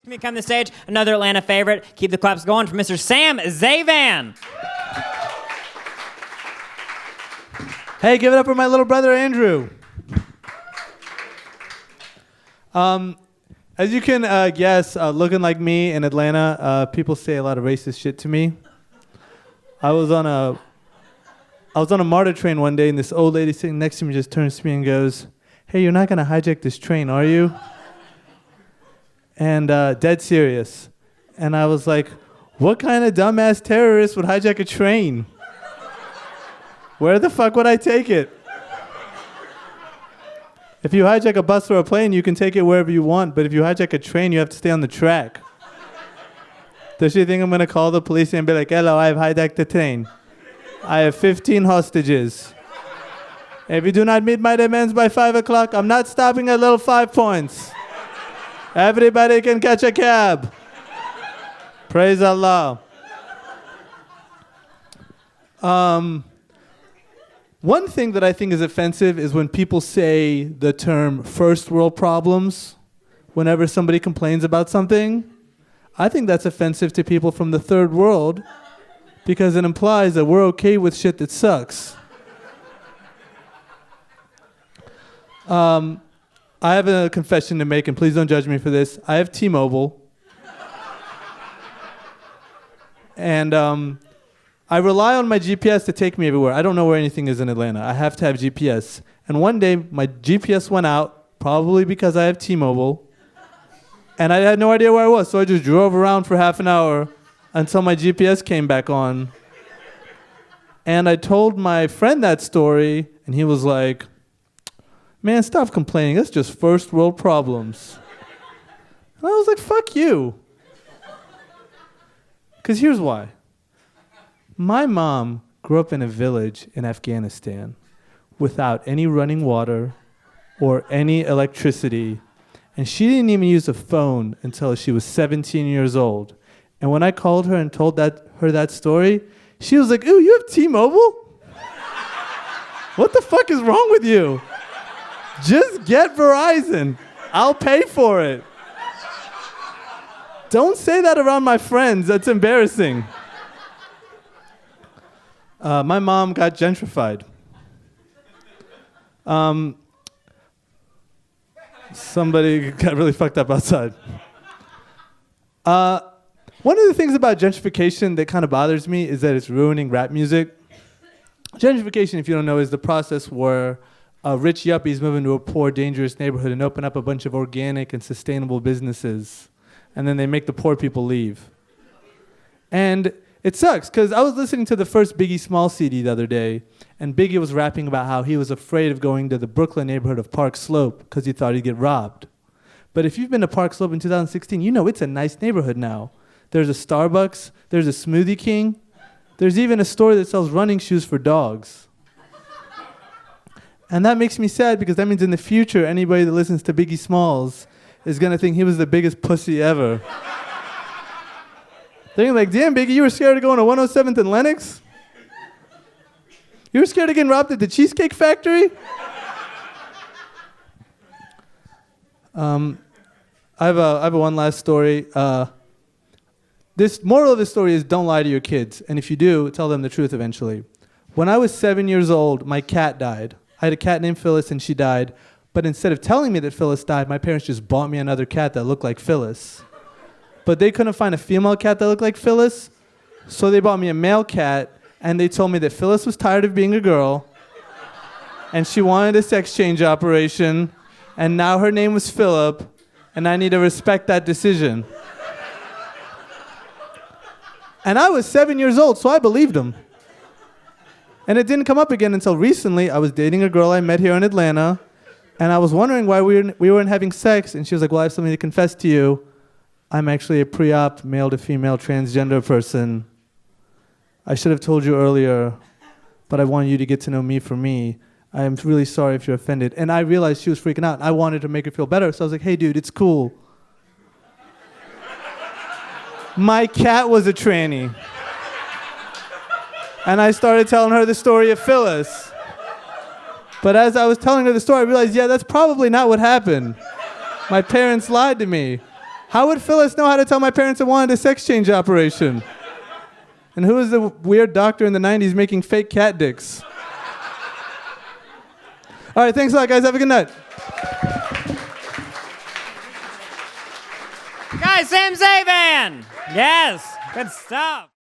Me come to the stage, another Atlanta favorite. Keep the claps going for Mr. Sam Zavan. Hey, give it up for my little brother Andrew. As you can guess, looking like me in Atlanta, people say a lot of racist shit to me. I was on a MARTA train one day, and this old lady sitting next to me just turns to me and goes, "Hey, you're not gonna hijack this train, are you?" And dead serious. And I was like, what kind of dumbass terrorist would hijack a train? Where the fuck would I take it? If you hijack a bus or a plane, you can take it wherever you want, but if you hijack a train, you have to stay on the track. Does she think I'm gonna call the police and be like, "Hello, I've hijacked the train. I have 15 hostages. If you do not meet my demands by 5 o'clock, I'm not stopping at Little 5 Points. Everybody can catch a cab." Praise Allah. One thing that I think is offensive is when people say the term first world problems whenever somebody complains about something. I think that's offensive to people from the third world because it implies that we're okay with shit that sucks. I have a confession to make, and please don't judge me for this. I have T-Mobile. And I rely on my GPS to take me everywhere. I don't know where anything is in Atlanta. I have to have GPS. And one day, my GPS went out, probably because I have T-Mobile. And I had no idea where I was, so I just drove around for half an hour until my GPS came back on. And I told my friend that story, and he was like, "Man, stop complaining. That's just first world problems." And I was like, fuck you. Because here's why. My mom grew up in a village in Afghanistan without any running water or any electricity. And she didn't even use a phone until she was 17 years old. And when I called her and told her that story, she was like, "Ooh, you have T-Mobile? What the fuck is wrong with you? Just get Verizon. I'll pay for it." Don't say that around my friends. That's embarrassing. My mom got gentrified. Somebody got really fucked up outside. One of the things about gentrification that kind of bothers me is that it's ruining rap music. Gentrification, if you don't know, is the process where rich yuppies move into a poor, dangerous neighborhood and open up a bunch of organic and sustainable businesses. And then they make the poor people leave. And it sucks, because I was listening to the first Biggie Small CD the other day, and Biggie was rapping about how he was afraid of going to the Brooklyn neighborhood of Park Slope because he thought he'd get robbed. But if you've been to Park Slope in 2016, you know it's a nice neighborhood now. There's a Starbucks, there's a Smoothie King, there's even a store that sells running shoes for dogs. And that makes me sad, because that means in the future, anybody that listens to Biggie Smalls is going to think he was the biggest pussy ever. They're like, "Damn, Biggie, you were scared of going to 107th and Lenox? You were scared of getting robbed at the Cheesecake Factory?" I have a one last story. This moral of the story is don't lie to your kids. And if you do, tell them the truth eventually. When I was 7 years old, my cat died. I had a cat named Phyllis, and she died. But instead of telling me that Phyllis died, my parents just bought me another cat that looked like Phyllis. But they couldn't find a female cat that looked like Phyllis, so they bought me a male cat, and they told me that Phyllis was tired of being a girl, and she wanted a sex change operation, and now her name was Philip, and I need to respect that decision. And I was 7 years old, so I believed them. And it didn't come up again until recently. I was dating a girl I met here in Atlanta, and I was wondering why we weren't having sex, and she was like, "Well, I have something to confess to you. I'm actually a pre-op male to female transgender person. I should have told you earlier, but I wanted you to get to know me for me. I am really sorry if you're offended." And I realized she was freaking out. I wanted to make her feel better, so I was like, "Hey, dude, it's cool. My cat was a tranny." And I started telling her the story of Phyllis. But as I was telling her the story, I realized, yeah, that's probably not what happened. My parents lied to me. How would Phyllis know how to tell my parents I wanted a sex change operation? And who was the weird doctor in the 90s making fake cat dicks? All right, thanks a lot, guys. Have a good night. Guys, Sam Zavan! Yes, good stuff.